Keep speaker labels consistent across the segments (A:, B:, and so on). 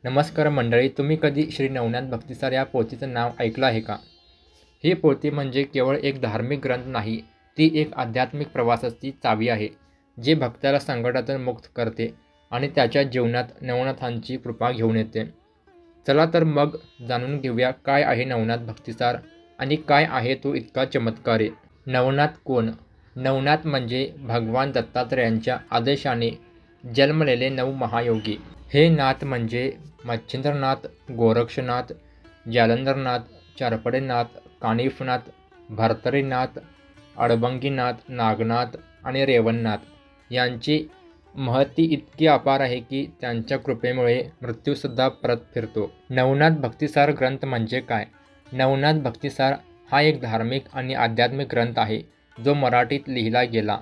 A: नमस्कार मंडळी, तुम्ही कधी श्री नवनाथ भक्तिसार या पोथीचं नाव ऐकलं आहे का? ही पोथी म्हणजे केवळ एक धार्मिक ग्रंथ नाही, ती एक आध्यात्मिक प्रवासाची चावी आहे, जी भक्ताला संकटातून मुक्त करते आणि त्याच्या जीवनात नवनाथांची कृपा घेऊन येते. चला तर मग जाणून घेऊया काय आहे नवनाथ भक्तिसार आणि काय आहे तो इतका चमत्कारी. नवनाथ कोण? नवनाथ म्हणजे भगवान दत्तात्रयांच्या आदेशाने जन्मलेले 9 महायोगी. हे नाथ म्हणजे मच्छिंद्रनाथ, गोरक्षनाथ, जालंधरनाथ, चारपडेनाथ, कानिफनाथ, भर्तरीनाथ, अडबंगीनाथ, नागनाथ आणि रेवणनाथ यांची महती इतकी अपार आहे की त्यांच्या कृपेमुळे मृत्यूसुद्धा परत फिरतो. नवनाथ भक्तिसार ग्रंथ म्हणजे काय? नवनाथ भक्तिसार हा एक धार्मिक आणि आध्यात्मिक ग्रंथ आहे, जो मराठीत लिहिला गेला.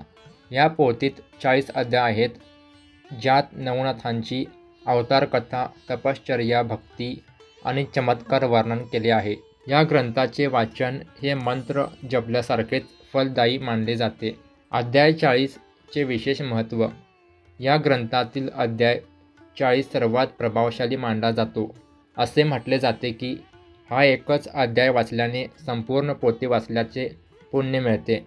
A: या पोथीत 40 अध्याय आहेत, ज्यात नवनाथांची अवतारकथा, तपश्चर्या, भक्ती आणि चमत्कार वर्णन केले आहे. या ग्रंथाचे वाचन हे मंत्र जपल्यासारखेच फलदायी मानले जाते. अध्याय 40 चे विशेष महत्त्व. या ग्रंथातील अध्याय 40 सर्वात प्रभावशाली मानला जातो. असे म्हटले जाते की हा एकच अध्याय वाचल्याने संपूर्ण पोथी वाचल्याचे पुण्य मिळते.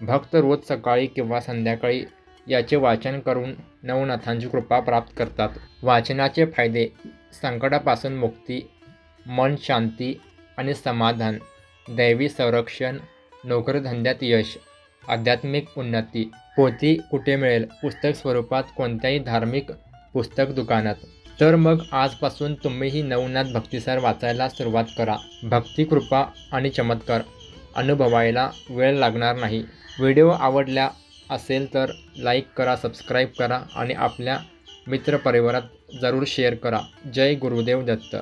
A: भक्त रोज सकाळी किंवा संध्याकाळी याचे वाचन करून नवनाथांची कृपा प्राप्त करतात. वाचनाचे फायदे: संकटापासून मुक्ती, मन शांती आणि समाधान, दैवी संरक्षण, नोकरीधंद्यात यश, आध्यात्मिक उन्नती. पोथी कुठे मिळेल? पुस्तक स्वरूपात कोणत्याही धार्मिक पुस्तक दुकानात. तर मग आजपासून तुम्हीही नवनाथ भक्तिसार वाचायला सुरुवात करा. भक्ती, कृपा आणि चमत्कार अनुभवायला वेळ लागणार नाही. व्हिडिओ आवडला असेल तर लाईक करा, सबस्क्राईब करा आणि आपल्या मित्रपरिवारात जरूर शेअर करा. जय गुरुदेव दत्त.